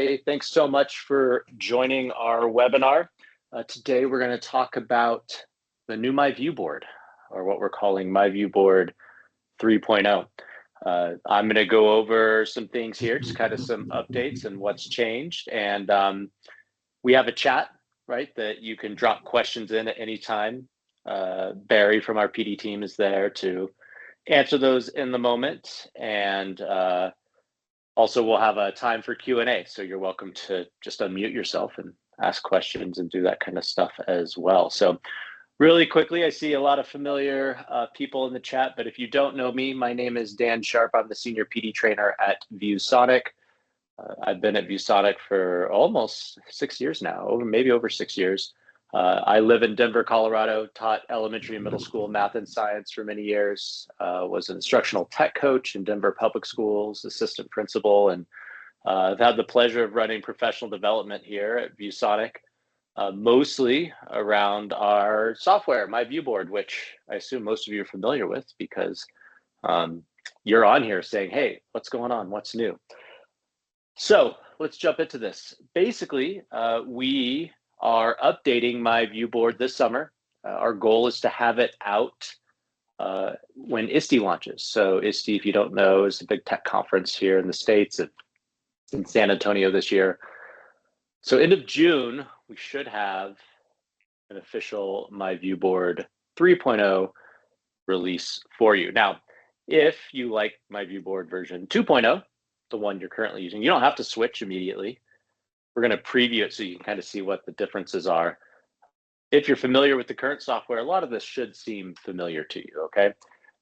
Hey, thanks so much for joining our webinar. Today we're going to talk about the new ViewBoard, or what we're calling ViewBoard 3.0. I'm going to go over some things here, just kind of some updates and what's changed. And we have a chat, right, that you can drop questions in at any time. Barry from our PD team is there to answer those in the moment. And also, we'll have a time for Q&A, so you're welcome to just unmute yourself and ask questions and do that kind of stuff as well. So really quickly, I see a lot of familiar people in the chat, but if you don't know me, my name is Dan Sharpe. I'm the Senior PD Trainer at ViewSonic. I've been at ViewSonic for almost 6 years now, maybe over 6 years. I live in Denver, Colorado, taught elementary and middle school math and science for many years, was an instructional tech coach in Denver public schools, assistant principal, and I've had the pleasure of running professional development here at ViewSonic, mostly around our software, ViewBoard, which I assume most of you are familiar with because you're on here saying, hey, what's going on? What's new? So let's jump into this. Basically, we are updating ViewBoard this summer. Our goal is to have it out when ISTE launches. So ISTE, if you don't know, is a big tech conference here in the States. It's in San Antonio this year. So end of June, we should have an official ViewBoard 3.0 release for you. Now, if you like ViewBoard version 2.0, the one you're currently using, you don't have to switch immediately. We're going to preview it so you can kind of see what the differences are. If you're familiar with the current software, a lot of this should seem familiar to you, okay?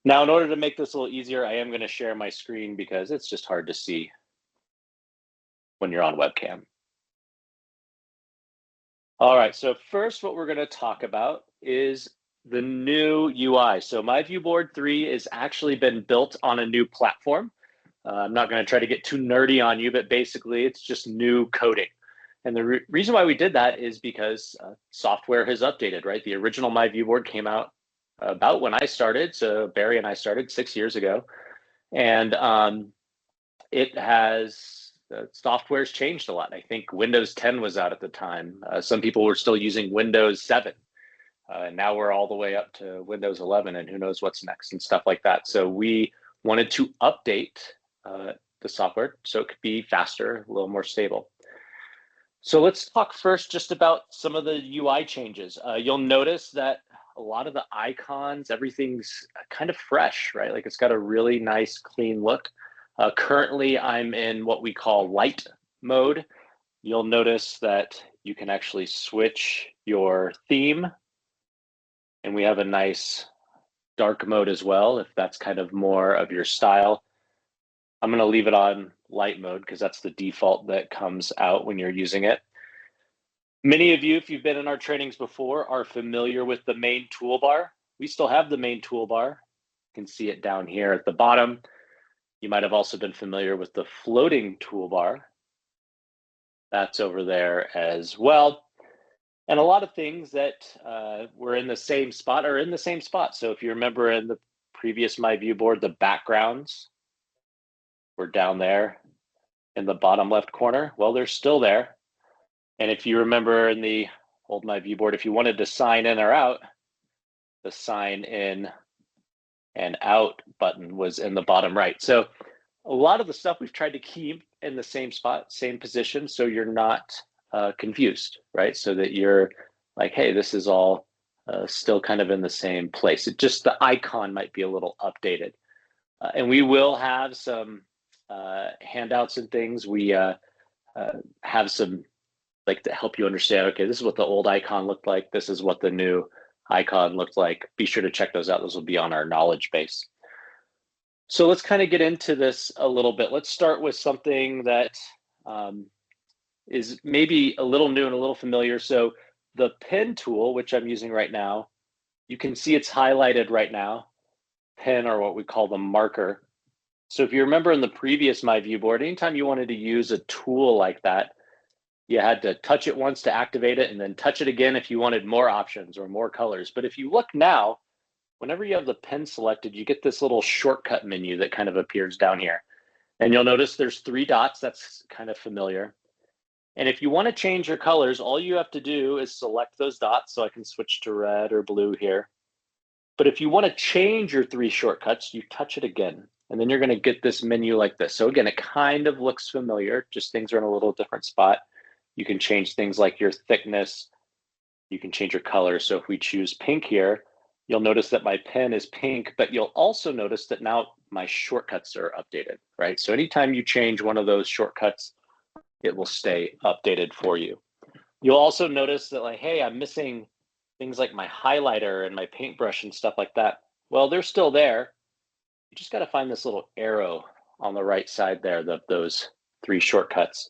Now, in order to make this a little easier, I am going to share my screen because it's just hard to see when you're on webcam. All right, so first what we're going to talk about is the new UI. So ViewBoard 3 has actually been built on a new platform. I'm not going to try to get too nerdy on you, but basically it's just new coding. And the reason why we did that is because software has updated, right? The original ViewBoard came out about when I started. So Barry and I started 6 years ago. And it has, software's changed a lot. I think Windows 10 was out at the time. Some people were still using Windows 7. And now we're all the way up to Windows 11 and who knows what's next and stuff like that. So we wanted to update the software so it could be faster, a little more stable. So let's talk first just about some of the UI changes. You'll notice that a lot of the icons, everything's kind of fresh, right? Like it's got a really nice, clean look. Currently, I'm in what we call light mode. You'll notice that you can actually switch your theme. And we have a nice dark mode as well, if that's kind of more of your style. I'm going to leave it on light mode because that's the default that comes out when you're using it. Many of you, if you've been in our trainings before, are familiar with the main toolbar. We still have the main toolbar. You can see it down here at the bottom. You might have also been familiar with the floating toolbar. That's over there as well. And a lot of things that were in the same spot are in the same spot. So if you remember in the previous ViewBoard, the backgrounds were down there in the bottom left corner. Well, they're still there. And if you remember in the old ViewBoard, if you wanted to sign in or out, the sign in and out button was in the bottom right. So a lot of the stuff we've tried to keep in the same spot, same position, so you're not confused, right? So that you're like, hey, this is all still kind of in the same place. It just, the icon might be a little updated. And we will have some handouts and things. We have some, like, to help you understand, okay, this is what the old icon looked like. This is what the new icon looked like. Be sure to check those out. Those will be on our knowledge base. So let's kind of get into this a little bit. Let's start with something that is maybe a little new and a little familiar. So the pen tool, which I'm using right now, you can see it's highlighted right now. Pen, or what we call the marker. So if you remember in the previous ViewBoard, anytime you wanted to use a tool like that, you had to touch it once to activate it and then touch it again if you wanted more options or more colors. But if you look now, whenever you have the pen selected, you get this little shortcut menu that kind of appears down here. And you'll notice there's 3 dots. That's kind of familiar. And if you want to change your colors, all you have to do is select those dots. So I can switch to red or blue here. But if you want to change your 3 shortcuts, you touch it again, and then you're going to get this menu like this. So again, it kind of looks familiar, just things are in a little different spot. You can change things like your thickness. You can change your color. So if we choose pink here, you'll notice that my pen is pink, but you'll also notice that now my shortcuts are updated, right? So anytime you change one of those shortcuts, it will stay updated for you. You'll also notice that like, hey, I'm missing things like my highlighter and my paintbrush and stuff like that. Well, they're still there. You just got to find this little arrow on the right side there, those 3 shortcuts.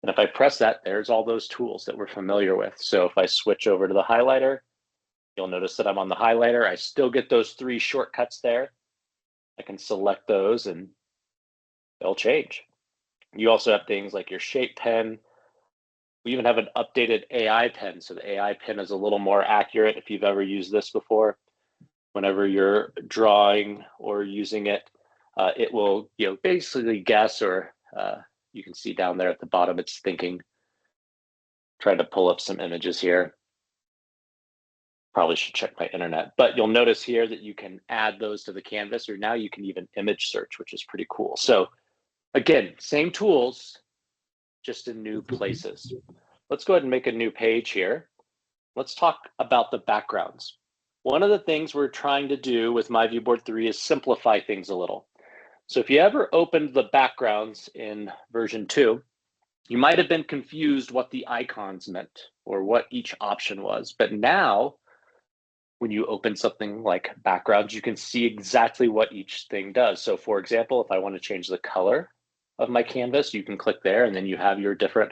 And if I press that, there's all those tools that we're familiar with. So if I switch over to the highlighter, you'll notice that I'm on the highlighter. I still get those 3 shortcuts there. I can select those and they'll change. You also have things like your shape pen. We even have an updated AI pen. So the AI pen is a little more accurate if you've ever used this before. Whenever you're drawing or using it, it will basically guess, or you can see down there at the bottom, it's thinking. Trying to pull up some images here. Probably should check my internet, but you'll notice here that you can add those to the canvas, or now you can even image search, which is pretty cool. So again, same tools, just in new places. Let's go ahead and make a new page here. Let's talk about the backgrounds. One of the things we're trying to do with My ViewBoard 3 is simplify things a little. So if you ever opened the backgrounds in version 2, you might have been confused what the icons meant or what each option was. But now, when you open something like backgrounds, you can see exactly what each thing does. So for example, if I want to change the color of my canvas, you can click there, and then you have your different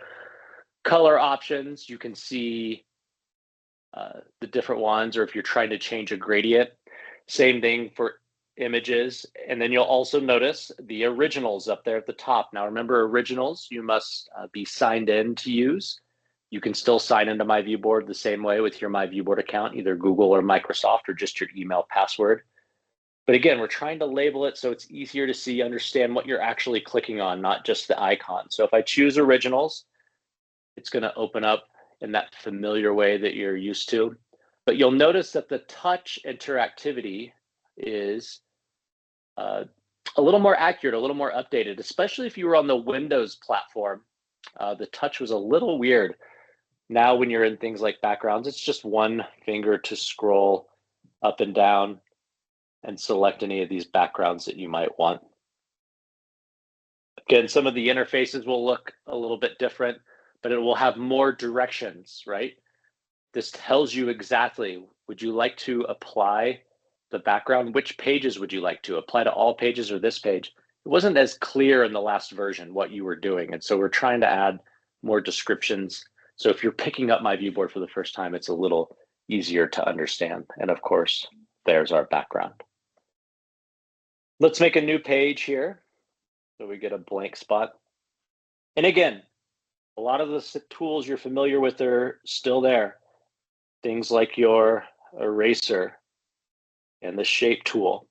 color options. You can see the different ones, or if you're trying to change a gradient, same thing for images. And then you'll also notice the originals up there at the top. Now remember, originals you must be signed in to use. You can still sign into My ViewBoard the same way with your My ViewBoard account, either Google or Microsoft, or just your email password. But again, we're trying to label it so it's easier to see, understand what you're actually clicking on, not just the icon. So if I choose originals, it's going to open up in that familiar way that you're used to. But you'll notice that the touch interactivity is a little more accurate, a little more updated, especially if you were on the Windows platform. The touch was a little weird. Now when you're in things like backgrounds, it's just one finger to scroll up and down and select any of these backgrounds that you might want. Again, some of the interfaces will look a little bit different, but it will have more directions, right? This tells you exactly, would you like to apply the background? Which pages would you like to apply to? All pages or this page? It wasn't as clear in the last version what you were doing. And so we're trying to add more descriptions. So if you're picking up My ViewBoard for the first time, it's a little easier to understand. And of course, there's our background. Let's make a new page here. So we get a blank spot. And again, a lot of the tools you're familiar with are still there. Things like your eraser and the shape tool.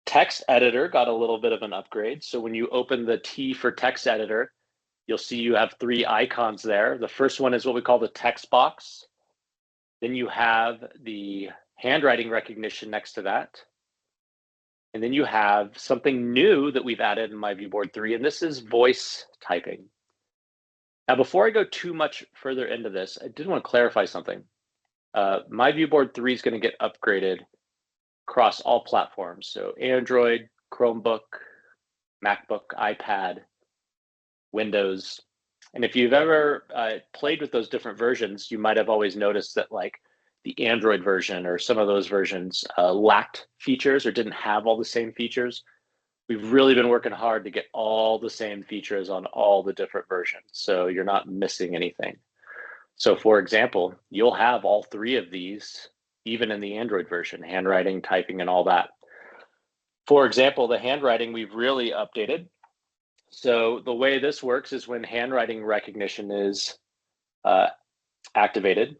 Text editor got a little bit of an upgrade. So when you open the T for text editor, you'll see you have 3 icons there. The first one is what we call the text box. Then you have the handwriting recognition next to that. And then you have something new that we've added in My ViewBoard 3, and this is voice typing. Now, before I go too much further into this, I did want to clarify something. My ViewBoard 3 is going to get upgraded across all platforms. So Android, Chromebook, MacBook, iPad, Windows. And if you've ever played with those different versions, you might have always noticed that like the Android version or some of those versions lacked features or didn't have all the same features. We've really been working hard to get all the same features on all the different versions, so you're not missing anything. So for example, you'll have all 3 of these, even in the Android version, handwriting, typing, and all that. For example, the handwriting we've really updated. So the way this works is when handwriting recognition is activated.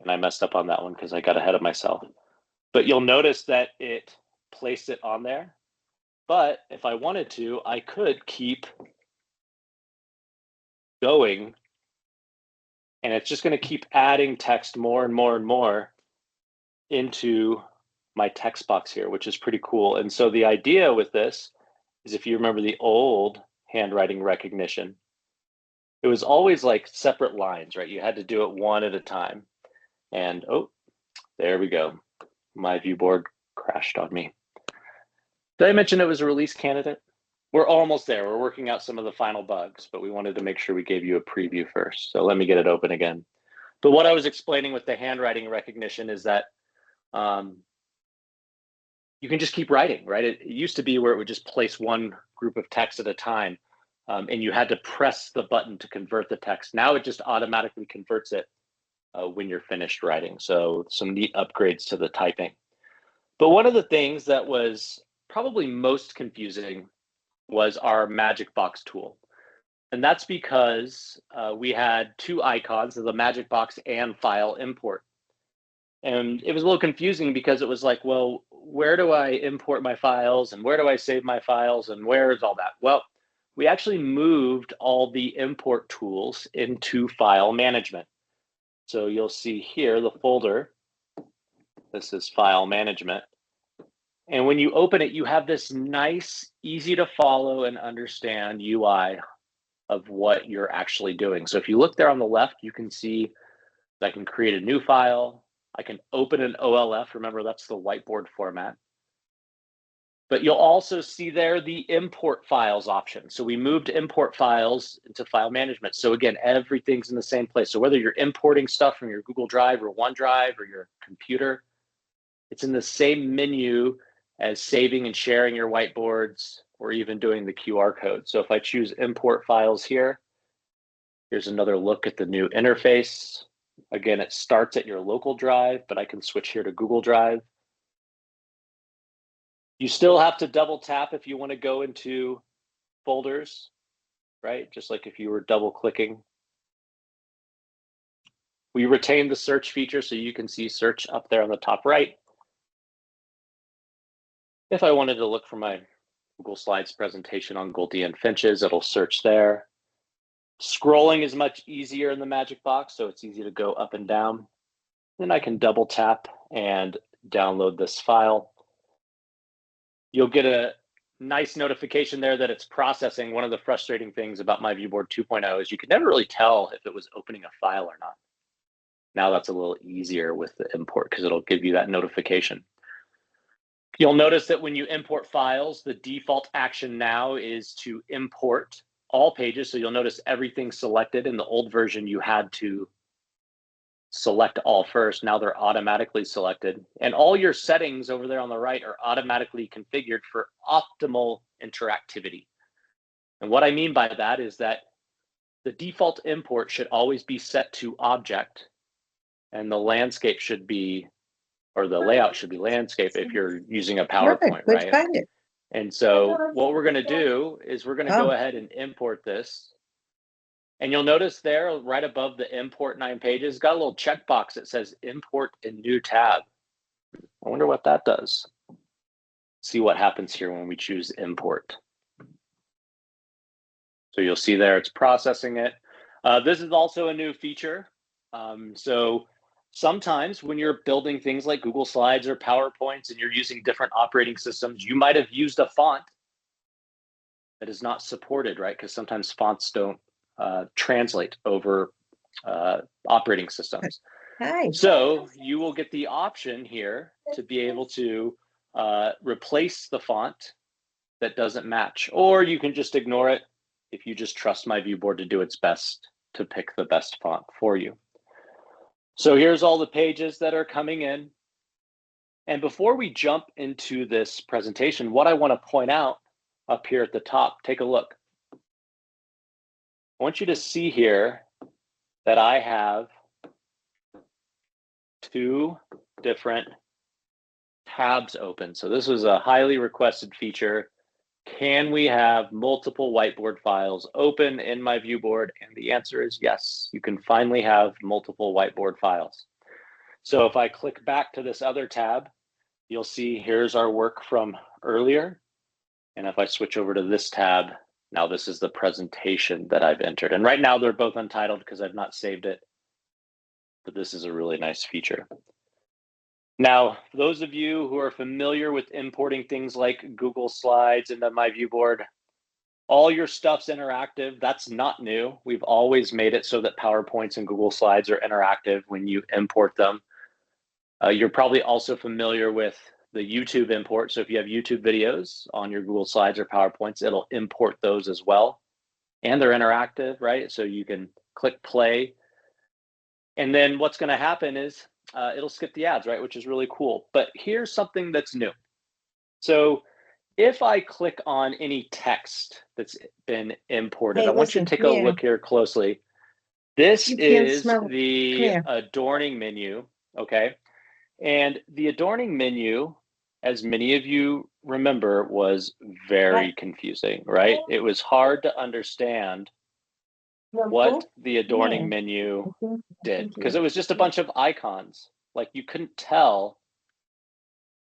And I messed up on that one because I got ahead of myself. But you'll notice that it placed it on there. But if I wanted to, I could keep going, and it's just going to keep adding text more and more and more into my text box here, which is pretty cool. And so the idea with this is, if you remember the old handwriting recognition, it was always like separate lines, right? You had to do it one at a time. And oh, there we go. My ViewBoard crashed on me. Did I mention it was a release candidate? We're almost there. We're working out some of the final bugs, but we wanted to make sure we gave you a preview first. So let me get it open again. But what I was explaining with the handwriting recognition is that you can just keep writing, right? It used to be where it would just place one group of text at a time, and you had to press the button to convert the text. Now it just automatically converts it when you're finished writing. So some neat upgrades to the typing. But one of the things that was probably most confusing was our magic box tool. And that's because we had two icons of the magic box and file import. And it was a little confusing because it was like, well, where do I import my files and where do I save my files and where is all that? Well, we actually moved all the import tools into file management. So you'll see here the folder. This is file management. And when you open it, you have this nice, easy to follow and understand UI of what you're actually doing. So if you look there on the left, you can see that I can create a new file. I can open an OLF. Remember, that's the whiteboard format. But you'll also see there the import files option. So we moved import files into file management. So again, everything's in the same place. So whether you're importing stuff from your Google Drive or OneDrive or your computer, it's in the same menu as saving and sharing your whiteboards or even doing the QR code. So if I choose import files here, here's another look at the new interface. Again, it starts at your local drive, but I can switch here to Google Drive. You still have to double tap if you want to go into folders, right? Just like if you were double clicking. We retain the search feature, so you can see search up there on the top right. If I wanted to look for my Google Slides presentation on Goldie and Finches, it'll search there. Scrolling is much easier in the magic box, so it's easy to go up and down. Then I can double tap and download this file. You'll get a nice notification there that it's processing. One of the frustrating things about my ViewBoard 2.0 is you could never really tell if it was opening a file or not. Now that's a little easier with the import because it'll give you that notification. You'll notice that when you import files, the default action now is to import all pages. So you'll notice everything's selected. In the old version, you had to select all first. Now they're automatically selected. And all your settings over there on the right are automatically configured for optimal interactivity. And what I mean by that is that the default import should always be set to object, and the landscape should be, or the layout should be landscape if you're using a PowerPoint, right? And so what we're going to do is we're going to go ahead and import this. And you'll notice there right above the import 9 pages, got a little checkbox that says import in new tab. I wonder what that does. See what happens here when we choose import. So you'll see there it's processing it. This is also a new feature. So sometimes when you're building things like Google Slides or PowerPoints and you're using different operating systems, you might have used a font that is not supported, right? Because sometimes fonts don't translate over operating systems. So you will get the option here to be able to replace the font that doesn't match, or you can just ignore it if you just trust my ViewBoard to do its best to pick the best font for you. So here's all the pages that are coming in. And before we jump into this presentation, what I want to point out up here at the top, take a look. I want you to see here that I have 2 different tabs open. So this was a highly requested feature. Can we have multiple whiteboard files open in my ViewBoard? And the answer is yes. You can finally have multiple whiteboard files. So if I click back to this other tab, you'll see here's our work from earlier. And if I switch over to this tab, now this is the presentation that I've entered. And right now they're both untitled because I've not saved it, but this is a really nice feature. Now, for those of you who are familiar with importing things like Google Slides into my ViewBoard, all your stuff's interactive. That's not new. We've always made it so that PowerPoints and Google Slides are interactive when you import them. You're probably also familiar with the YouTube import. So if you have YouTube videos on your Google Slides or PowerPoints, it'll import those as well. And they're interactive, right? So you can click play. And then what's going to happen is it'll skip the ads, right? Which is really cool. But here's something that's new. So if I click on any text that's been imported, Hey, I want you to listen, take a look here closely. This is the adorning menu, okay? And the adorning menu, as many of you remember, was very confusing, right? It was hard to understand what the adorning menu did because it was just a bunch of icons. Like you couldn't tell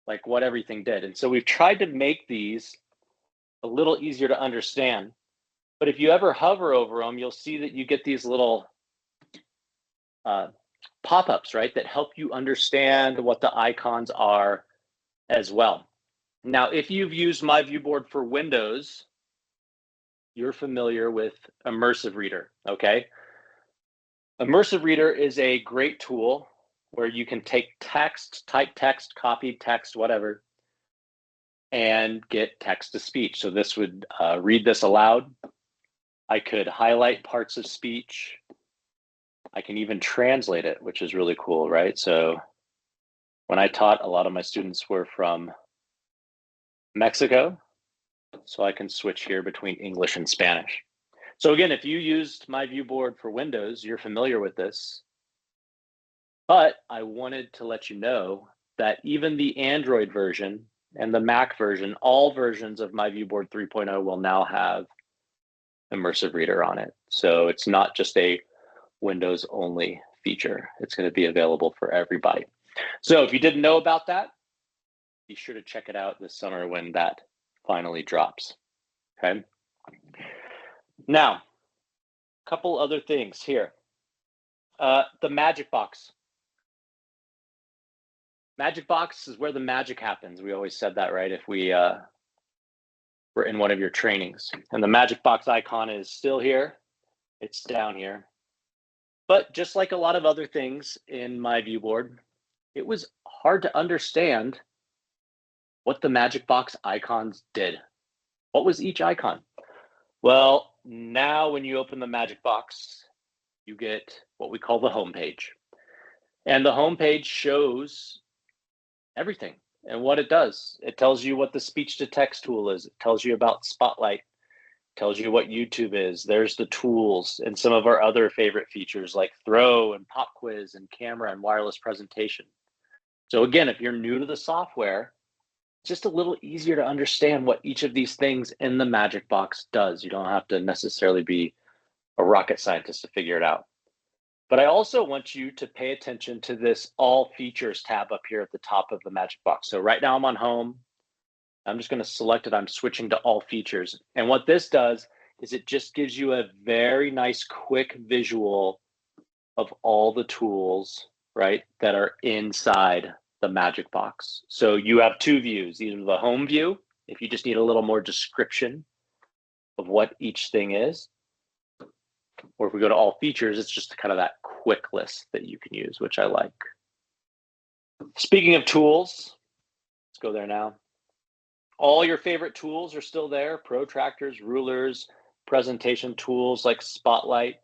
like what everything did. And so we've tried to make these a little easier to understand. But if you ever hover over them, you'll see that you get these little pop-ups, right, that help you understand what the icons are as well. Now, if you've used my ViewBoard for Windows, you're familiar with Immersive Reader, okay? Immersive Reader is a great tool where you can take text, type text, copied text, whatever, and get text to speech. So this would read this aloud. I could highlight parts of speech. I can even translate it, which is really cool, right? So when I taught, a lot of my students were from Mexico, so I can switch here between English and Spanish. So again, if you used my ViewBoard for Windows, you're familiar with this. But I wanted to let you know that even the Android version and the Mac version, all versions of my ViewBoard 3.0 will now have Immersive Reader on it. So it's not just a Windows only feature. It's going to be available for everybody. So if you didn't know about that, be sure to check it out this summer when that finally drops. Okay. Now, a couple other things here. The Magic Box. Magic Box is where the magic happens. We always said that, right? If we were in one of your trainings. And the Magic Box icon is still here. It's down here. But just like a lot of other things in my ViewBoard, it was hard to understand what the Magic Box icons did. What was each icon? Well, now when you open the Magic Box, you get what we call the home page. And the home page shows everything and what it does. It tells you what the speech to text tool is. It tells you about Spotlight. It tells you what YouTube is. There's the tools and some of our other favorite features like Throw and Pop Quiz and Camera and Wireless Presentation. So again, if you're new to the software, it's just a little easier to understand what each of these things in the Magic Box does. You don't have to necessarily be a rocket scientist to figure it out. But I also want you to pay attention to this All Features tab up here at the top of the Magic Box. So right now I'm on Home. I'm just going to select it. I'm switching to All Features. And what this does is it just gives you a very nice quick visual of all the tools, right, that are inside the Magic Box. So you have two views, either the home view, if you just need a little more description of what each thing is, or if we go to all features, it's just kind of that quick list that you can use, which I like. Speaking of tools, let's go there now. All your favorite tools are still there: protractors, rulers, presentation tools like Spotlight,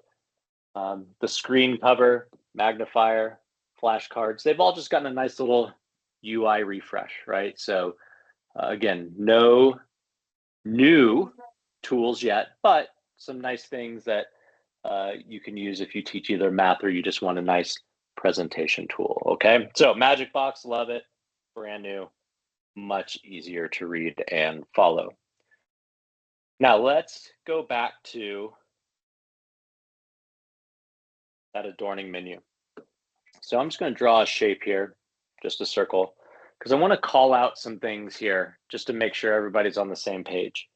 the screen cover, magnifier, flashcards. They've all just gotten a nice little UI refresh, right? So again, no new tools yet, but some nice things that you can use if you teach either math or you just want a nice presentation tool, okay? So Magic Box, love it, brand new, much easier to read and follow. Now let's go back to that adorning menu. So I'm just going to draw a shape here, just a circle. because I want to call out some things here just to make sure everybody's on the same page.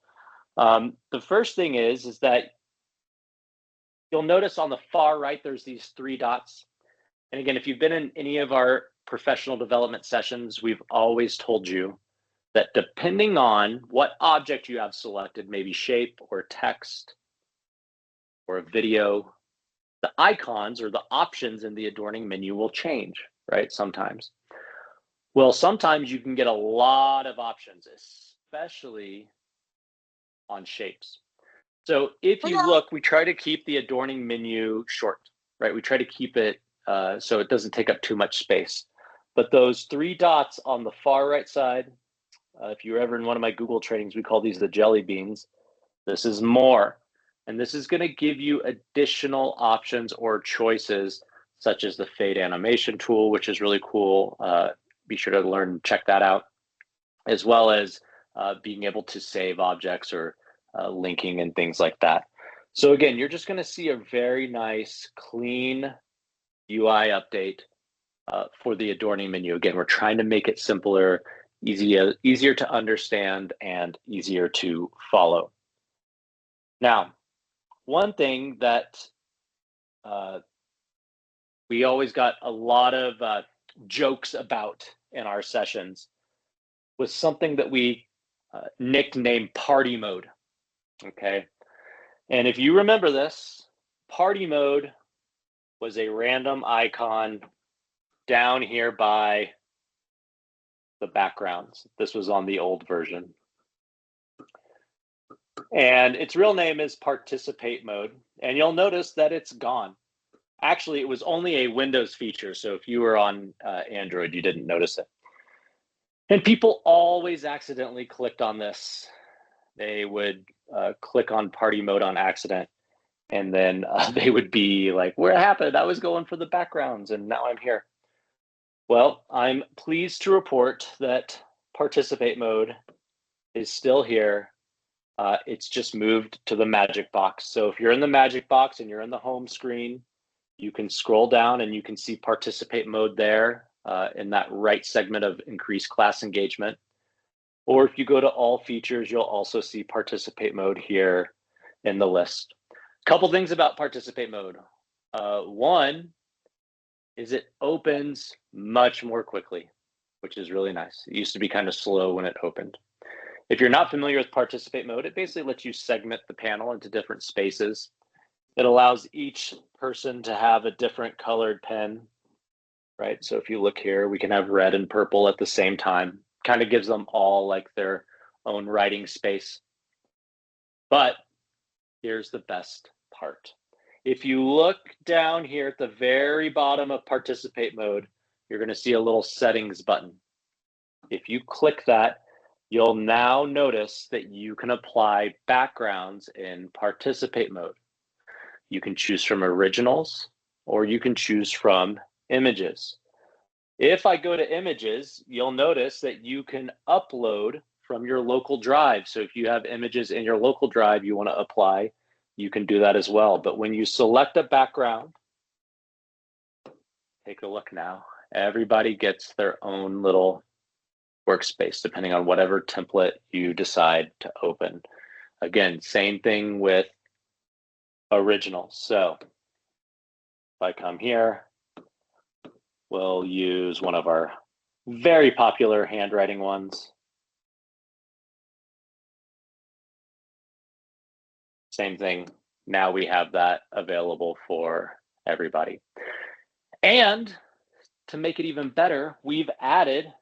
The first thing is that you'll notice on the far right, there's these 3 dots. And again, if you've been in any of our professional development sessions, we've always told you that depending on what object you have selected, maybe shape or text or a video, the icons or the options in the adorning menu will change, right? Sometimes. Well, sometimes you can get a lot of options, especially on shapes. So if you look, we try to keep the adorning menu short, right? We try to keep it so it doesn't take up too much space. But those 3 dots on the far right side, if you were ever in one of my Google trainings, we call these the jelly beans. This is more. And this is going to give you additional options or choices, such as the fade animation tool, which is really cool. Be sure to check that out, as well as being able to save objects or linking and things like that. So again, you're just going to see a very nice, clean UI update for the adorning menu. Again, we're trying to make it simpler, easier to understand, and easier to follow. Now, one thing that we always got a lot of jokes about in our sessions was something that we nicknamed party mode. Okay. And if you remember this, party mode was a random icon down here by the backgrounds. This was on the old version. And its real name is participate mode. And you'll notice that it's gone. Actually, it was only a Windows feature. So if you were on Android, you didn't notice it. And people always accidentally clicked on this. They would click on party mode on accident. And then they would be like, where happened? I was going for the backgrounds and now I'm here. Well, I'm pleased to report that participate mode is still here. It's just moved to the magic box. So if you're in the magic box and you're in the home screen, you can scroll down and you can see participate mode there in that right segment of increased class engagement. Or if you go to all features, you'll also see participate mode here in the list. Couple things about participate mode. One is it opens much more quickly, which is really nice. It used to be kind of slow when it opened. If you're not familiar with participate mode, it basically lets you segment the panel into different spaces. It allows each person to have a different colored pen, right? So if you look here, we can have red and purple at the same time. Kind of gives them all like their own writing space. But here's the best part. If you look down here at the very bottom of participate mode, you're going to see a little settings button. If you click that, you'll now notice that you can apply backgrounds in participate mode. You can choose from originals or you can choose from images. If I go to images, you'll notice that you can upload from your local drive. So if you have images in your local drive you want to apply, you can do that as well. But when you select a background, take a look now, everybody gets their own little workspace depending on whatever template you decide to open. Again, same thing with originals. So if I come here, we'll use one of our very popular handwriting ones. Same thing. Now we have that available for everybody. And to make it even better, we've added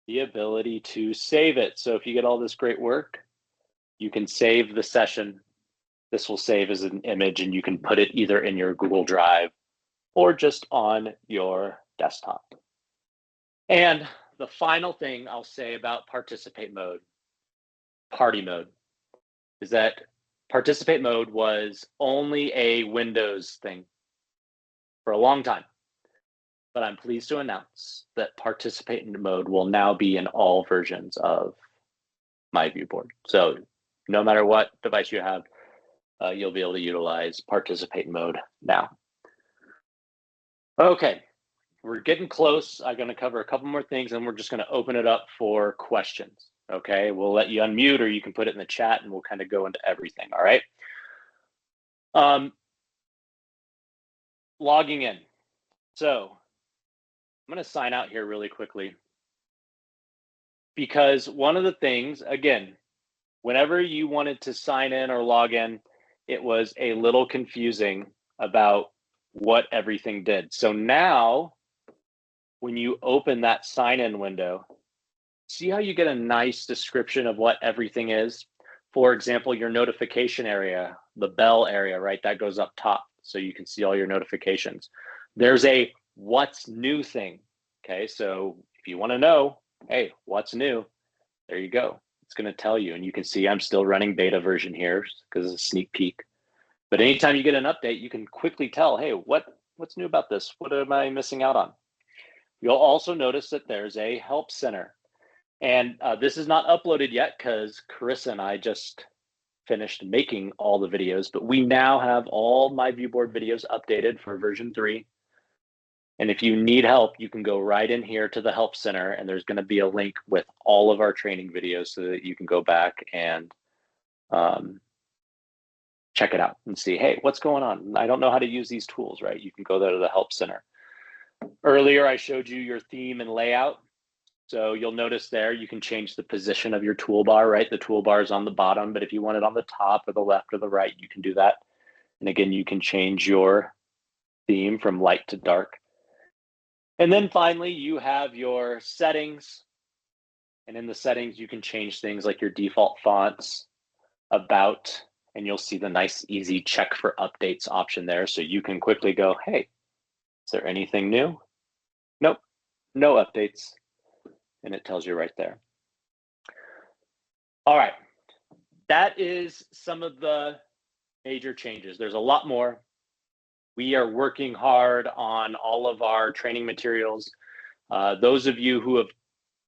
the ability to save it. So if you get all this great work, you can save the session. This will save as an image and you can put it either in your Google Drive or just on your desktop. And the final thing I'll say about participate mode, party mode, is that participate mode was only a Windows thing for a long time. But I'm pleased to announce that participate mode will now be in all versions of my ViewBoard. So no matter what device you have, you'll be able to utilize participate mode now. Okay, we're getting close. I'm going to cover a couple more things, and we're just going to open it up for questions. Okay, we'll let you unmute, or you can put it in the chat, and we'll kind of go into everything. All right. Logging in. So I'm going to sign out here really quickly, because one of the things, again, whenever you wanted to sign in or log in, it was a little confusing about what everything did. So now, when you open that sign-in window, see how you get a nice description of what everything is? For example, your notification area, the bell area, right? That goes up top, so you can see all your notifications. There's a what's new thing, okay? So if you want to know, hey, what's new? There you go. It's going to tell you, and you can see I'm still running beta version here because it's a sneak peek. But anytime you get an update, you can quickly tell, hey, what's new about this? What am I missing out on? You'll also notice that there's a help center. And this is not uploaded yet because Carissa and I just finished making all the videos, but we now have all my ViewBoard videos updated for version 3. And if you need help, you can go right in here to the help center, and there's going to be a link with all of our training videos so that you can go back and check it out and see, hey, what's going on? I don't know how to use these tools, right? You can go there to the help center. Earlier, I showed you your theme and layout. So you'll notice there, you can change the position of your toolbar, right? The toolbar is on the bottom, but if you want it on the top or the left or the right, you can do that. And again, you can change your theme from light to dark. And then finally, you have your settings. And in the settings, you can change things like your default fonts, about, and you'll see the nice, easy check for updates option there. So you can quickly go, hey, is there anything new? Nope, no updates. And it tells you right there. All right, that is some of the major changes. There's a lot more. We are working hard on all of our training materials. Those of you who have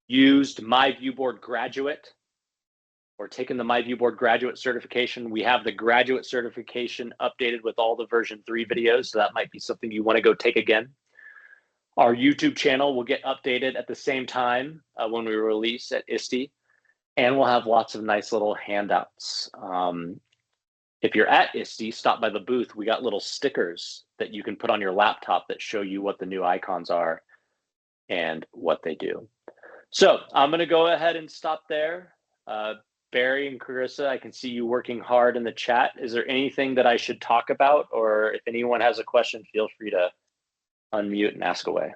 used My ViewBoard Graduate or taken the My ViewBoard Graduate certification, we have the graduate certification updated with all the version 3 videos. So that might be something you want to go take again. Our YouTube channel will get updated at the same time when we release at ISTE, and we'll have lots of nice little handouts. If you're at ISTE, stop by the booth. We got little stickers that you can put on your laptop that show you what the new icons are and what they do. So I'm going to go ahead and stop there. Barry and Carissa, I can see you working hard in the chat. Is there anything that I should talk about? Or if anyone has a question, feel free to unmute and ask away.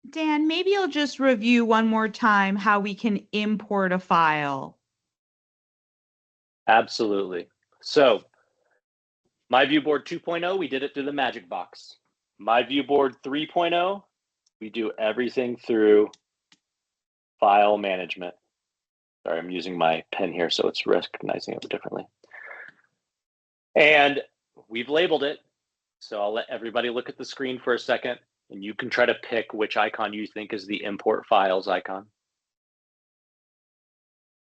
Dan, maybe you'll just review one more time how we can import a file. Absolutely. So My ViewBoard 2.0, we did it through the magic box. My ViewBoard 3.0, we do everything through file management. Sorry, I'm using my pen here, so it's recognizing it differently. And we've labeled it. So I'll let everybody look at the screen for a second, and you can try to pick which icon you think is the import files icon.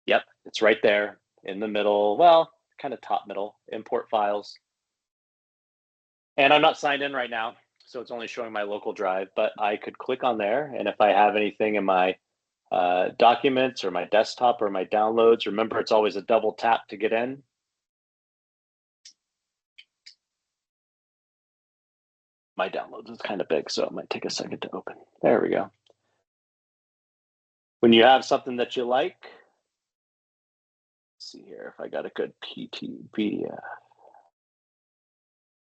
Yep, it's right there in the middle, well, kind of top middle, import files. And I'm not signed in right now, so it's only showing my local drive, but I could click on there, and if I have anything in my documents or my desktop or my downloads, remember it's always a double tap to get in. My downloads is kind of big, so it might take a second to open. There we go. When you have something that you like, let's see here if I got a good PDF.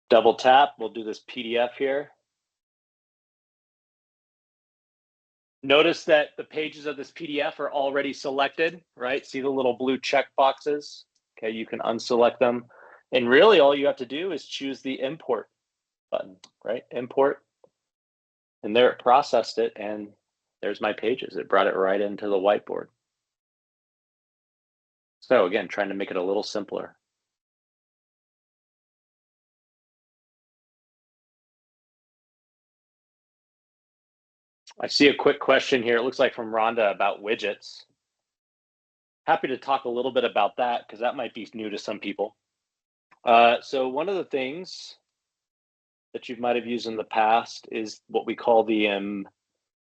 Double tap, we'll do this PDF here. Notice that the pages of this PDF are already selected, right? See the little blue check boxes? Okay, you can unselect them. And really all you have to do is choose the import button, right? Import. And there it processed it, and there's my pages. It brought it right into the whiteboard. So again, trying to make it a little simpler. I see a quick question here. It looks like from Rhonda about widgets. happy to talk a little bit about that because that might be new to some people. So one of the things that you might have used in the past is what we call the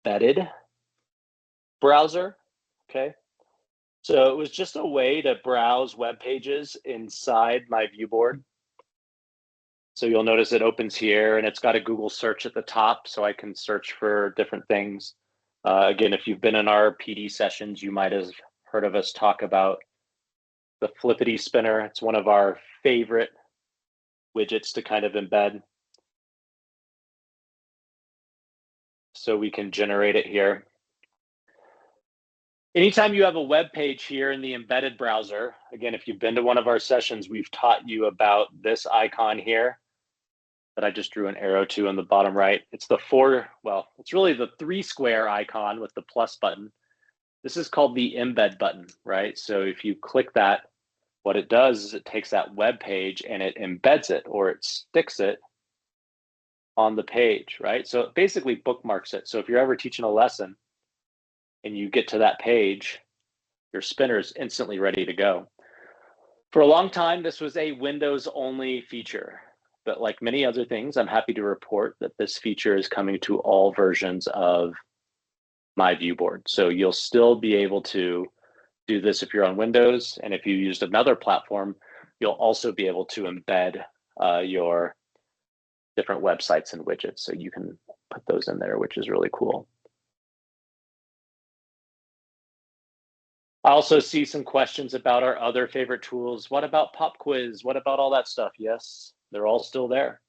embedded browser. Okay. So it was just a way to browse web pages inside my ViewBoard. So you'll notice it opens here and it's got a Google search at the top, so I can search for different things. Again, if you've been in our PD sessions, you might have heard of us talk about the flippity spinner. It's one of our favorite widgets to kind of embed. So we can generate it here. Anytime you have a web page here in the embedded browser, again, if you've been to one of our sessions, we've taught you about this icon here that I just drew an arrow to in the bottom right. It's the it's really the 3 square icon with the plus button. This is called the embed button, right? So if you click that, what it does is it takes that web page and it embeds it, or it sticks it on the page, right? So it basically bookmarks it. So if you're ever teaching a lesson and you get to that page, your spinner is instantly ready to go. For a long time, this was a Windows only feature, but like many other things, I'm happy to report that this feature is coming to all versions of my ViewBoard. So you'll still be able to do this if you're on Windows, and if you used another platform, you'll also be able to embed your different websites and widgets. So you can put those in there, which is really cool. I also see some questions about our other favorite tools. What about Pop Quiz? What about all that stuff? Yes, they're all still there.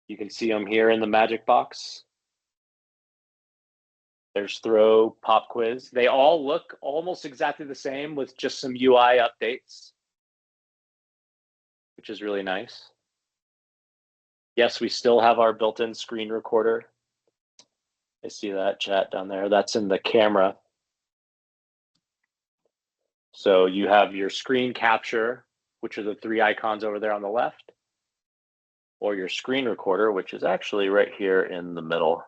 You can see them here in the magic box. There's Throw, Pop Quiz. They all look almost exactly the same with just some UI updates, which is really nice. Yes, we still have our built-in screen recorder. I see that chat down there. That's in the camera. So you have your screen capture, which are the 3 icons over there on the left, or your screen recorder, which is actually right here in the middle.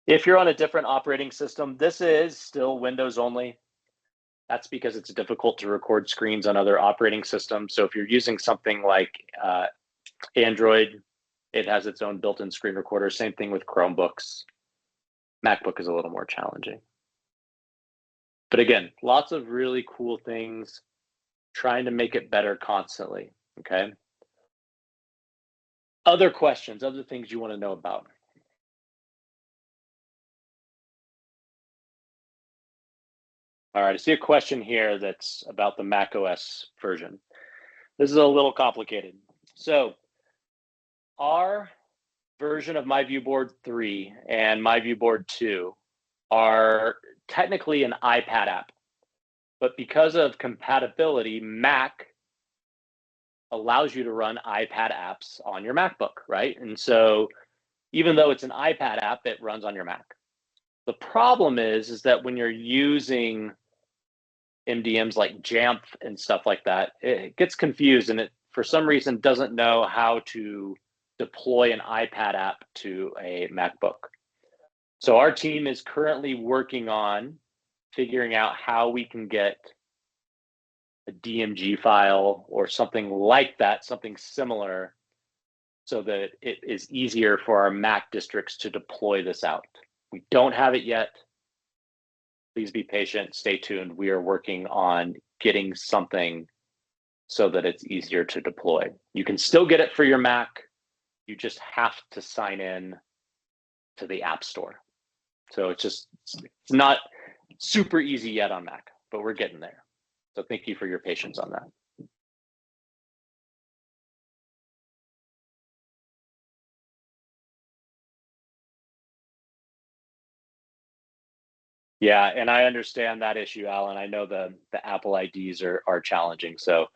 If you're on a different operating system, this is still Windows only. That's because it's difficult to record screens on other operating systems. So if you're using something like Android, it has its own built-in screen recorder. Same thing with Chromebooks. MacBook is a little more challenging. But again, lots of really cool things, trying to make it better constantly, okay? Other questions, other things you want to know about? All right, I see a question here that's about the Mac OS version. This is a little complicated. So our version of my ViewBoard 3 and my ViewBoard 2 are technically an iPad app, but because of compatibility, Mac allows you to run iPad apps on your MacBook, right? And so even though it's an iPad app, it runs on your Mac. The problem is that when you're using MDMs like Jamf and stuff like that, it gets confused and it, for some reason, doesn't know how to deploy an iPad app to a MacBook. So our team is currently working on figuring out how we can get a DMG file or something like that, something similar, so that it is easier for our Mac districts to deploy this out. We don't have it yet. Please be patient, stay tuned. We are working on getting something so that it's easier to deploy. You can still get it for your Mac. You just have to sign in to the App Store. So it's not super easy yet on Mac, but we're getting there. So thank you for your patience on that. Yeah, and I understand that issue, Alan. I know the Apple IDs are challenging, so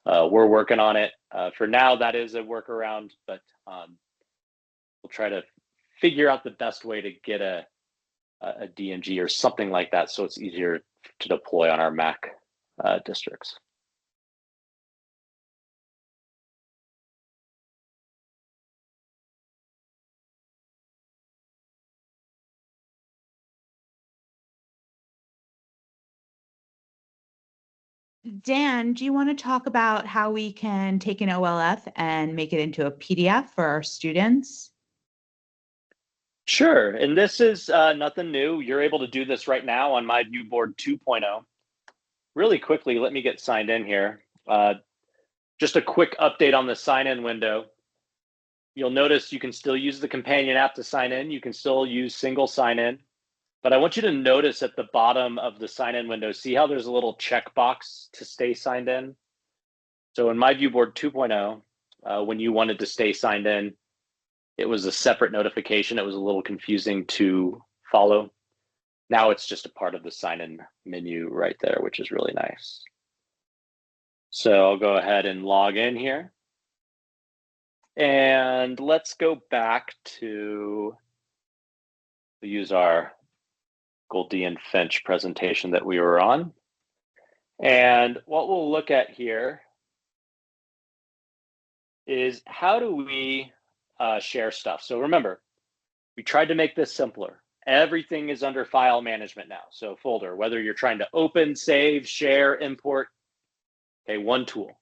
we're working on it. For now, that is a workaround, but we'll try to figure out the best way to get a DMG or something like that, so it's easier to deploy on our Mac districts. Dan, do you want to talk about how we can take an OLF and make it into a PDF for our students? Sure, and this is nothing new. You're able to do this right now on my ViewBoard 2.0. Really quickly, let me get signed in here. Just a quick update on the sign-in window. You'll notice you can still use the companion app to sign in. You can still use single sign-in. But I want you to notice at the bottom of the sign-in window, see how there's a little checkbox to stay signed in? So in my ViewBoard 2.0, when you wanted to stay signed in, it was a separate notification. It was a little confusing to follow. Now it's just a part of the sign-in menu right there, which is really nice. So I'll go ahead and log in here. And let's go back to use our Goldie and Finch presentation that we were on. And what we'll look at here is how do we share stuff. So remember, we tried to make this simpler. Everything is under file management now. So folder, whether you're trying to open, save, share, import, okay, one tool.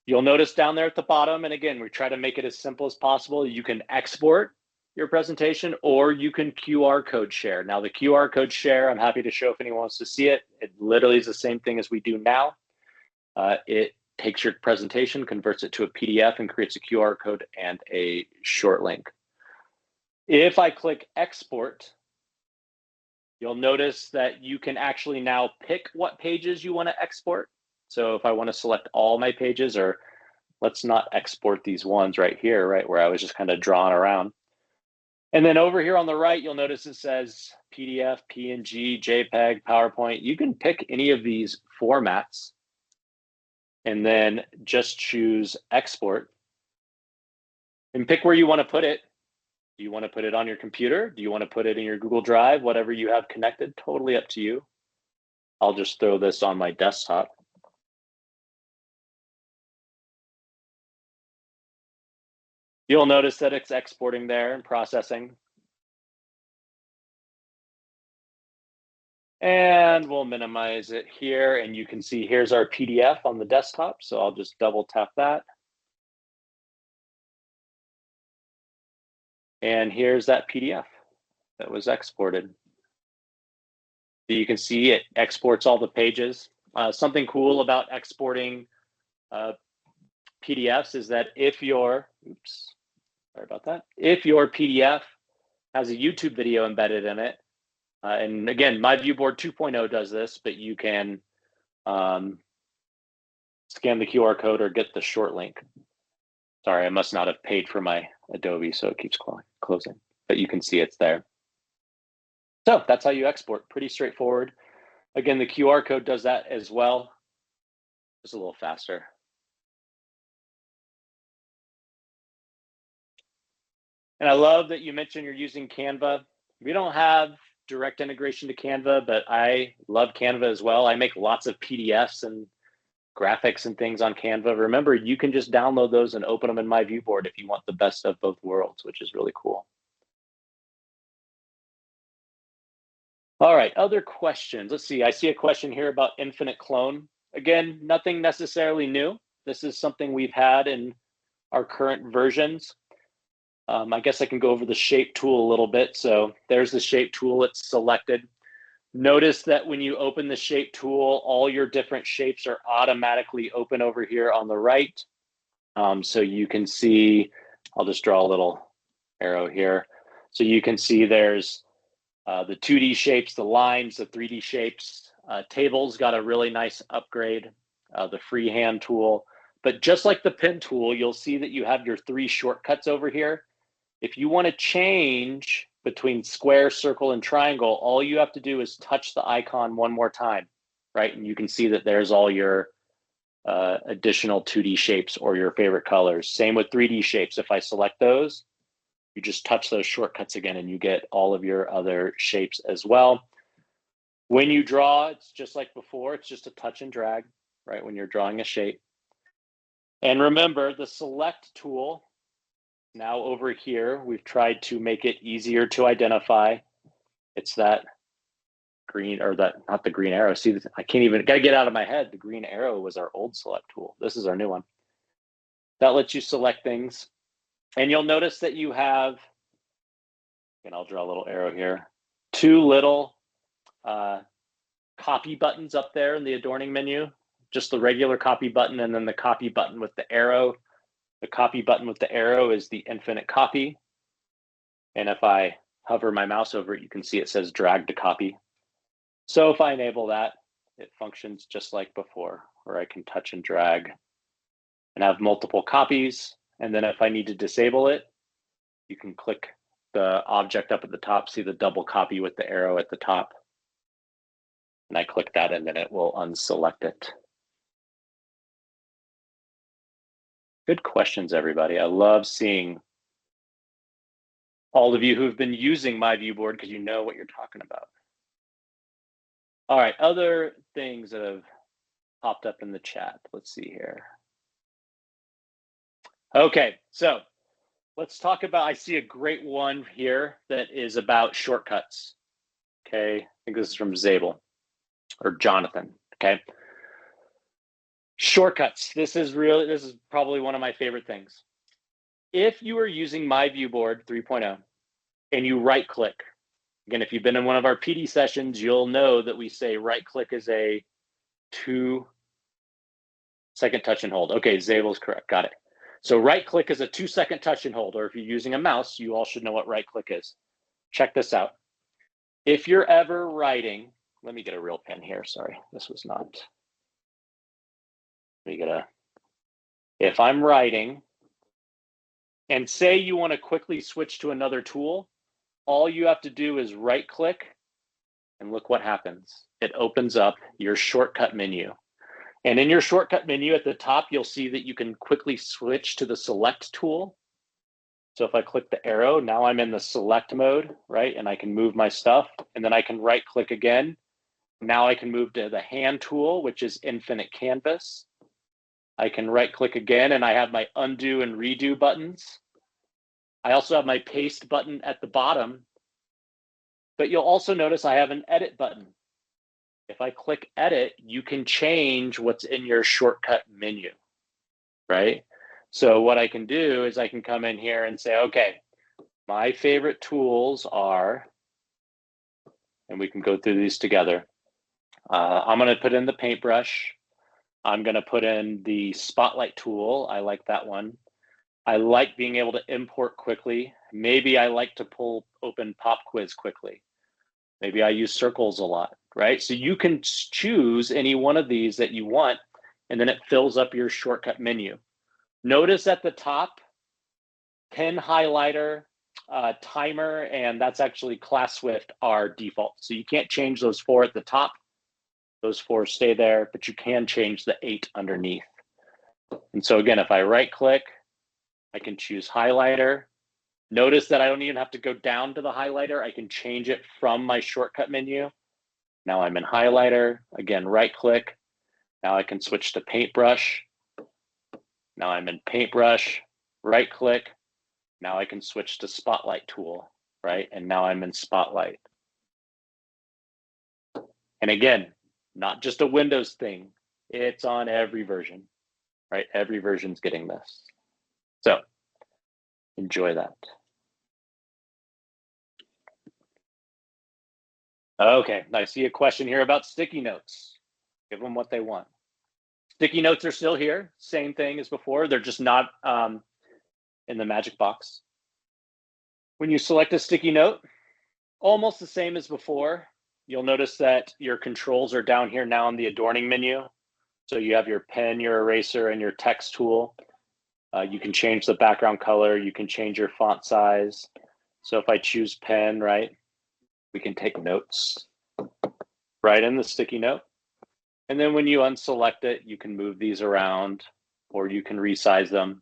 You'll notice down there at the bottom, and again, we try to make it as simple as possible. You can export your presentation or you can QR code share. Now the QR code share, I'm happy to show if anyone wants to see it. It literally is the same thing as we do now. It takes your presentation, converts it to a PDF and creates a QR code and a short link. If I click export, you'll notice that you can actually now pick what pages you want to export. So if I want to select all my pages, or let's not export these ones right here, right, where I was just kind of drawing around. And then over here on the right, you'll notice it says PDF, PNG, JPEG, PowerPoint. You can pick any of these formats and then just choose export and pick where you want to put it. Do you want to put it on your computer? Do you want to put it in your Google Drive? Whatever you have connected, totally up to you. I'll just throw this on my desktop. You'll notice that it's exporting there and processing. And we'll minimize it here, and you can see here's our PDF on the desktop. So I'll just double tap that. And here's that PDF that was exported. You can see it exports all the pages. Something cool about exporting PDFs is that if your, sorry about that, if your PDF has a YouTube video embedded in it, and again, my ViewBoard 2.0 does this, but you can scan the QR code or get the short link. Sorry, I must not have paid for my Adobe, so it keeps closing, but you can see it's there. So that's how you export, pretty straightforward. Again, the QR code does that as well, just a little faster. And I love that you mentioned you're using Canva. We don't have direct integration to Canva, but I love Canva as well. I make lots of PDFs and graphics and things on Canva. Remember, you can just download those and open them in my ViewBoard if you want the best of both worlds, which is really cool. All right, other questions. Let's see, I see a question here about infinite clone. Again, nothing necessarily new. This is something we've had in our current versions. I guess I can go over the shape tool a little bit. So there's the shape tool, it's selected. Notice that when you open the shape tool, all your different shapes are automatically open over here on the right. So you can see, I'll just draw a little arrow here. So you can see there's the 2D shapes, the lines, the 3D shapes. Tables got a really nice upgrade, the freehand tool. But just like the pen tool, you'll see that you have your 3 shortcuts over here. If you want to change between square, circle, and triangle, all you have to do is touch the icon one more time, right? And you can see that there's all your additional 2D shapes or your favorite colors. Same with 3D shapes. If I select those, you just touch those shortcuts again and you get all of your other shapes as well. When you draw, it's just like before, it's just a touch and drag, right? When you're drawing a shape. And remember, the select tool, now over here, we've tried to make it easier to identify. It's that green, or that, not the green arrow. See, I can't even, gotta get out of my head. The green arrow was our old select tool. This is our new one. That lets you select things. And you'll notice that you have, and I'll draw a little arrow here, two little copy buttons up there in the adorning menu, just the regular copy button and then the copy button with the arrow. The copy button with the arrow is the infinite copy. And if I hover my mouse over it, you can see it says drag to copy. So if I enable that, it functions just like before, where I can touch and drag and have multiple copies. And then if I need to disable it, you can click the object up at the top, see the double copy with the arrow at the top. And I click that and then it will unselect it. Good questions, everybody. I love seeing all of you who've been using my ViewBoard because you know what you're talking about. All right, other things that have popped up in the chat. Let's see here. Okay, so let's talk about, I see a great one here that is about shortcuts. Okay, I think this is from Zabel or Jonathan, okay? Shortcuts, this is probably one of my favorite things. If you are using my ViewBoard 3.0 and you right click, again, if you've been in one of our PD sessions, you'll know that we say right click is a 2-second touch and hold. Okay, Zabel's correct, got it. So right click is a 2-second touch and hold, or if you're using a mouse, you all should know what right click is. Check this out. If you're ever writing, let me get a real pen here, sorry, this was not. If I'm writing, and say you want to quickly switch to another tool, all you have to do is right click, and look what happens. It opens up your shortcut menu. And in your shortcut menu at the top, you'll see that you can quickly switch to the select tool. So if I click the arrow, now I'm in the select mode, right? And I can move my stuff, and then I can right click again. Now I can move to the hand tool, which is infinite canvas. I can right click again and I have my undo and redo buttons. I also have my paste button at the bottom, but you'll also notice I have an edit button. If I click edit, you can change what's in your shortcut menu, right? So what I can do is I can come in here and say, okay, my favorite tools are, and we can go through these together. I'm gonna put in the paintbrush. I'm gonna put in the spotlight tool. I like that one. I like being able to import quickly. Maybe I like to pull open pop quiz quickly. Maybe I use circles a lot, right? So you can choose any one of these that you want, and then it fills up your shortcut menu. Notice at the top, pen highlighter, timer, and that's actually class Swift are default. So you can't change those 4 at the top. Those 4 stay there, but you can change the 8 underneath. And so again, if I right click, I can choose highlighter. Notice that I don't even have to go down to the highlighter. I can change it from my shortcut menu. Now I'm in highlighter. Again, right click. Now I can switch to paintbrush. Now I'm in paintbrush, right click. Now I can switch to spotlight tool, right? And now I'm in spotlight. And again, not just a Windows thing. It's on every version, right? Every version's getting this. So enjoy that. Okay, I see a question here about sticky notes. Give them what they want. Sticky notes are still here, same thing as before. They're just not in the magic box. When you select a sticky note, almost the same as before. You'll notice that your controls are down here now in the adorning menu. So you have your pen, your eraser, and your text tool. You can change the background color. You can change your font size. So if I choose pen, right, we can take notes right in the sticky note. And then when you unselect it, you can move these around or you can resize them.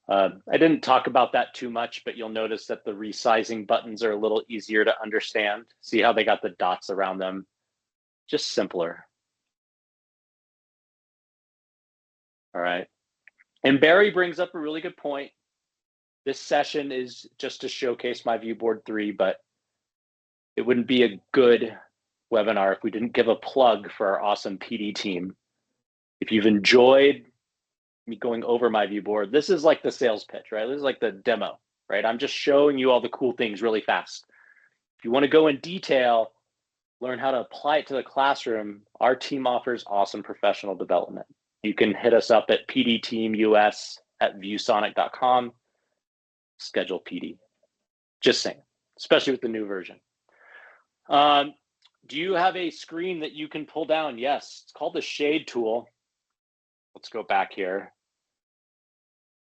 I didn't talk about that too much, but you'll notice that the resizing buttons are a little easier to understand. See how they got the dots around them? Just simpler. All right. And Barry brings up a really good point. This session is just to showcase my ViewBoard 3, but it wouldn't be a good webinar if we didn't give a plug for our awesome PD team. If you've enjoyed me going over my ViewBoard, this is like the sales pitch, right? This is like the demo, right? I'm just showing you all the cool things really fast. If you want to go in detail, learn how to apply it to the classroom, our team offers awesome professional development. You can hit us up at pdteamus@viewsonic.com, schedule PD. Just saying, especially with the new version. Do you have a screen that you can pull down? Yes, it's called the shade tool. Let's go back here.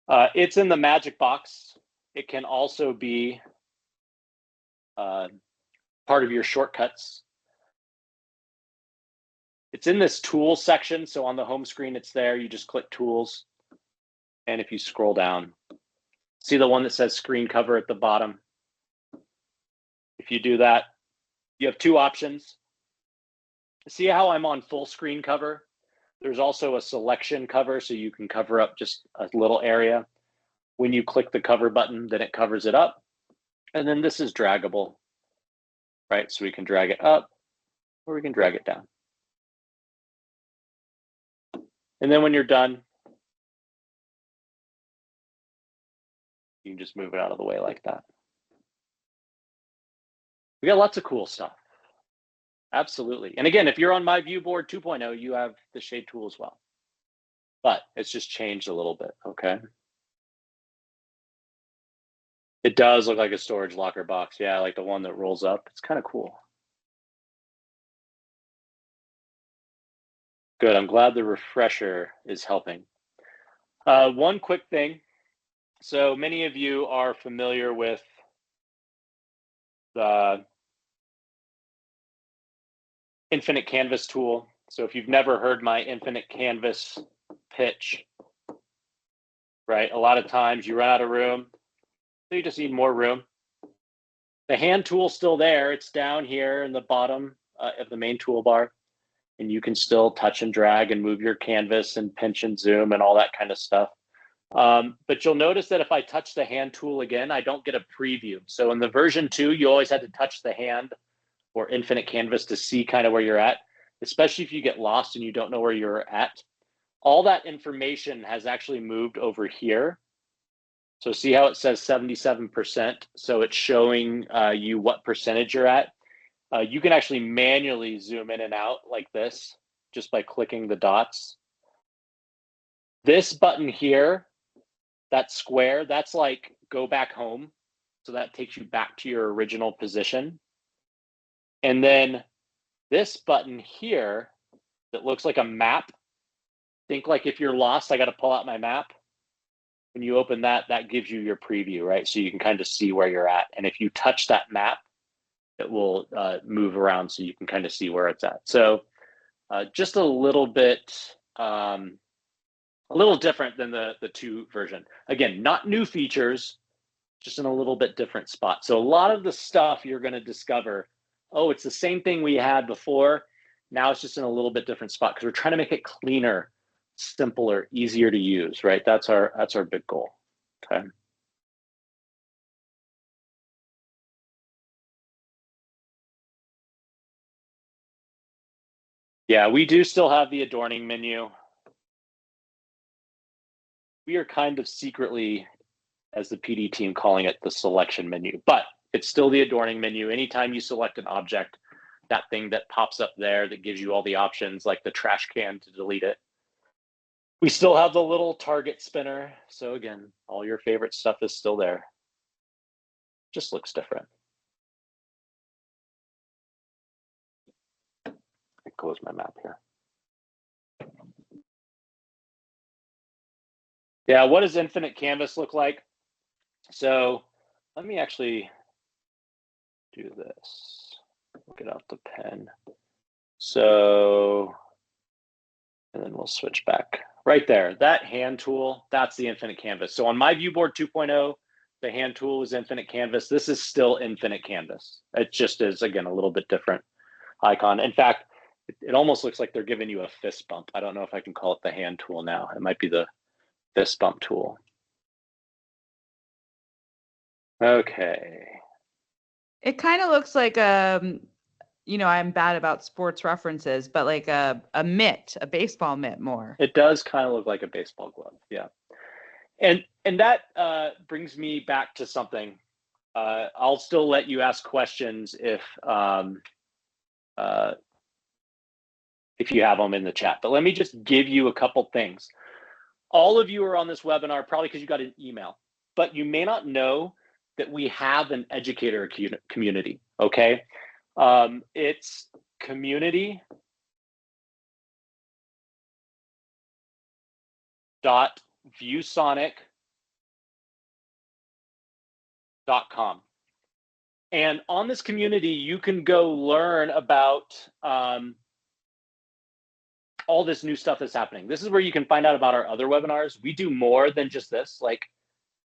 It's in the magic box. It can also be part of your shortcuts. It's in this tools section. So on the home screen, it's there. You just click tools. And if you scroll down, see the one that says screen cover at the bottom. If you do that, you have two options. See how I'm on full screen cover? There's also a selection cover, so you can cover up just a little area. When you click the cover button, then it covers it up. And then this is draggable, right? So we can drag it up or we can drag it down. And then when you're done, you can just move it out of the way like that. We got lots of cool stuff. Absolutely. And again, if you're on my ViewBoard 2.0, you have the shade tool as well. But it's just changed a little bit, okay? It does look like a storage locker box. Yeah, like the one that rolls up. It's kind of cool. Good, I'm glad the refresher is helping. One quick thing. So many of you are familiar with the infinite canvas tool. So if you've never heard my infinite canvas pitch, right? A lot of times you run out of room, so you just need more room. The hand tool's still there. It's down here in the bottom of the main toolbar, and you can still touch and drag and move your canvas and pinch and zoom and all that kind of stuff. But you'll notice that if I touch the hand tool again, I don't get a preview. So in the version 2, you always had to touch the hand or infinite canvas to see kind of where you're at, especially if you get lost and you don't know where you're at. All that information has actually moved over here. So see how it says 77%? So it's showing you what percentage you're at. You can actually manually zoom in and out like this just by clicking the dots. This button here, that square, that's like go back home. So that takes you back to your original position. And then this button here that looks like a map, think like if you're lost, I got to pull out my map. When you open that, that gives you your preview, right? So you can kind of see where you're at. And if you touch that map, it will move around so you can kind of see where it's at. So just a little bit, a little different than the 2 version. Again, not new features, just in a little bit different spot. So a lot of the stuff you're going to discover, oh, it's the same thing we had before. Now it's just in a little bit different spot because we're trying to make it cleaner, simpler, easier to use, right? That's our big goal. Okay. Yeah, we do still have the adorning menu. We are kind of secretly, as the PD team, calling it the selection menu, but it's still the adorning menu. Anytime you select an object, that thing that pops up there that gives you all the options, like the trash can to delete it. We still have the little target spinner. So again, all your favorite stuff is still there. Just looks different. I close my map here. Yeah, what does infinite canvas look like? So let me actually do this. Get out the pen. So, and then we'll switch back. Right there, that hand tool, that's the infinite canvas. So on my ViewBoard 2.0, the hand tool is infinite canvas. This is still infinite canvas. It just is, again, a little bit different icon. In fact, it almost looks like they're giving you a fist bump. I don't know if I can call it the hand tool now. It might be the fist bump tool. Okay. It kind of looks like I'm bad about sports references, but like a mitt, a baseball mitt more. It does kind of look like a baseball glove, yeah. And that brings me back to something. I'll still let you ask questions if you have them in the chat. But let me just give you a couple things. All of you are on this webinar probably because you got an email, but you may not know that we have an educator community, okay? It's community.viewsonic.com. And on this community, you can go learn about all this new stuff that's happening. This is where you can find out about our other webinars. We do more than just this. Like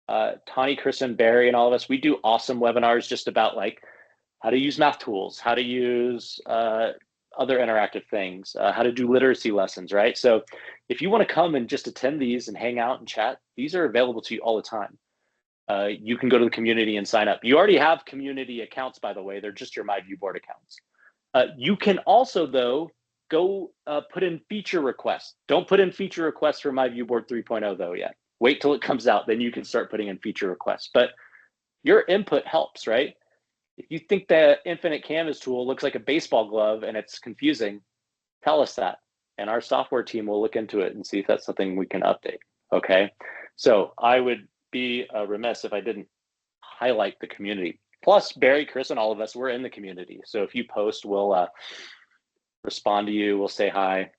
Tani, Chris, and Barry, and all of us, we do awesome webinars just about like how to use math tools, how to use other interactive things, how to do literacy lessons, right? So if you want to come and just attend these and hang out and chat, these are available to you all the time. You can go to the community and sign up. You already have community accounts, by the way. They're just your MyViewBoard accounts. You can also, though, go put in feature requests. Don't put in feature requests for MyViewBoard 3.0, though, yet. Wait till it comes out, then you can start putting in feature requests. But your input helps, right? If you think the infinite canvas tool looks like a baseball glove and it's confusing, tell us that. And our software team will look into it and see if that's something we can update, okay? So I would be remiss if I didn't highlight the community. Plus, Barry, Chris, and all of us, we're in the community. So if you post, we'll respond to you, we'll say hi.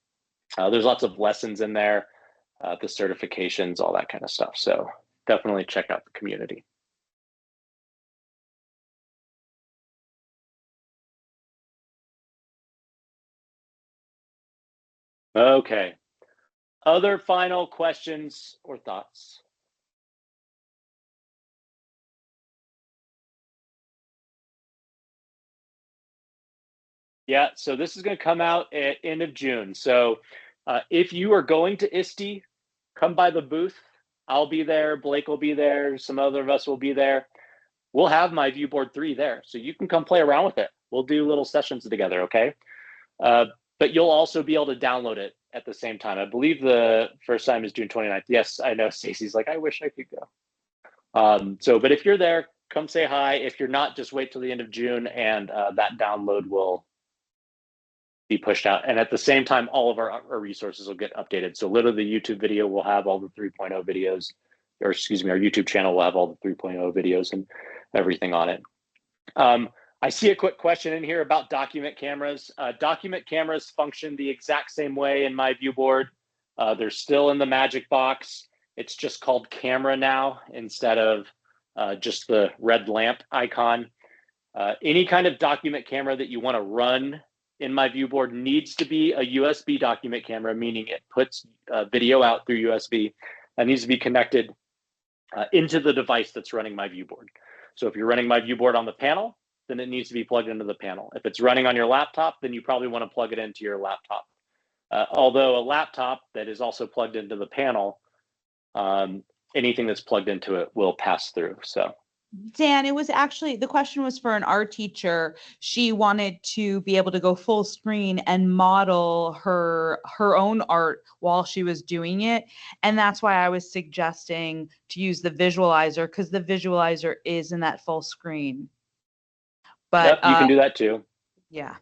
There's lots of lessons in there, the certifications, all that kind of stuff. So definitely check out the community. Okay. Other final questions or thoughts? Yeah, so this is going to come out at end of June. So if you are going to ISTE, come by the booth. I'll be there. Blake will be there. Some other of us will be there. We'll have MyViewBoard 3 there. So you can come play around with it. We'll do little sessions together, okay? But you'll also be able to download it at the same time. I believe the first time is June 29th. Yes, I know Stacy's like, I wish I could go. But if you're there, come say hi. If you're not, just wait till the end of June and that download will be pushed out. And at the same time, all of our resources will get updated. So literally the YouTube video will have all the 3.0 videos, or excuse me, our YouTube channel will have all the 3.0 videos and everything on it. I see a quick question in here about document cameras. Document cameras function the exact same way in MyViewBoard. They're still in the magic box. It's just called camera now instead of just the red lamp icon. Any kind of document camera that you want to run in MyViewBoard needs to be a USB document camera, meaning it puts video out through USB and needs to be connected into the device that's running MyViewBoard. So if you're running MyViewBoard on the panel, then it needs to be plugged into the panel. If it's running on your laptop, then you probably want to plug it into your laptop. Although a laptop that is also plugged into the panel, anything that's plugged into it will pass through. So Dan, it was actually, the question was for an art teacher. She wanted to be able to go full screen and model her own art while she was doing it. And that's why I was suggesting to use the visualizer, because the visualizer is in that full screen. But yep, you can do that too. Yeah.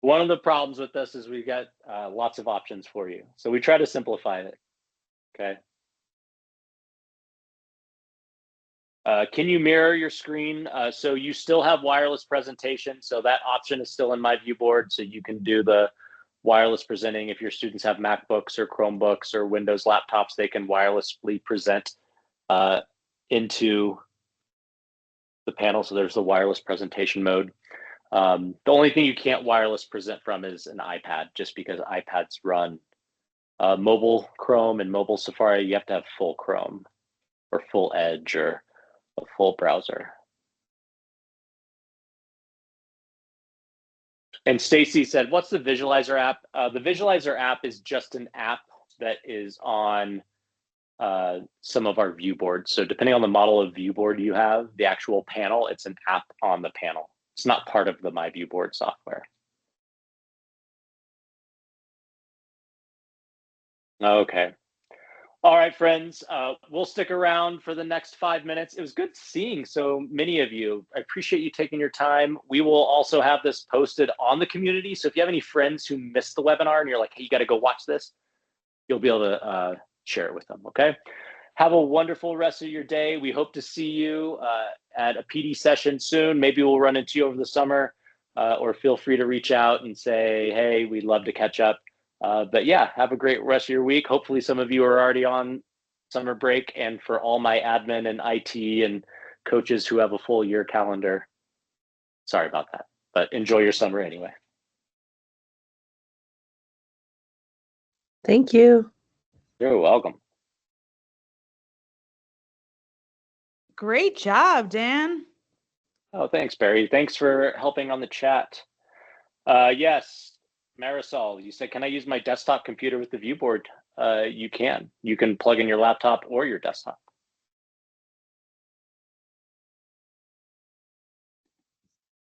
One of the problems with this is we've got lots of options for you. So we try to simplify it, okay? Can you mirror your screen? So you still have wireless presentation. So that option is still in MyViewBoard. So you can do the wireless presenting. If your students have MacBooks or Chromebooks or Windows laptops, they can wirelessly present into the panel. So there's the wireless presentation mode. The only thing you can't wireless present from is an iPad, just because iPads run mobile Chrome and mobile Safari. You have to have full Chrome or full Edge or a full browser. And Stacy said, what's the Visualizer app? The Visualizer app is just an app that is on some of our view boards. So depending on the model of view board you have, the actual panel, it's an app on the panel. It's not part of the My ViewBoard software. Okay. All right, friends, we'll stick around for the next 5 minutes. It was good seeing so many of you. I appreciate you taking your time. We will also have this posted on the community. So if you have any friends who missed the webinar and you're like, hey, you got to go watch this, you'll be able to share it with them, okay? Have a wonderful rest of your day. We hope to see you at a PD session soon. Maybe we'll run into you over the summer, or feel free to reach out and say, hey, we'd love to catch up. But yeah, have a great rest of your week. Hopefully some of you are already on summer break, and for all my admin and IT and coaches who have a full year calendar, sorry about that, but enjoy your summer anyway. Thank you. You're welcome. Great job, Dan. Oh, thanks, Barry. Thanks for helping on the chat. Yes, Marisol, you said, can I use my desktop computer with the ViewBoard? You can. You can plug in your laptop or your desktop.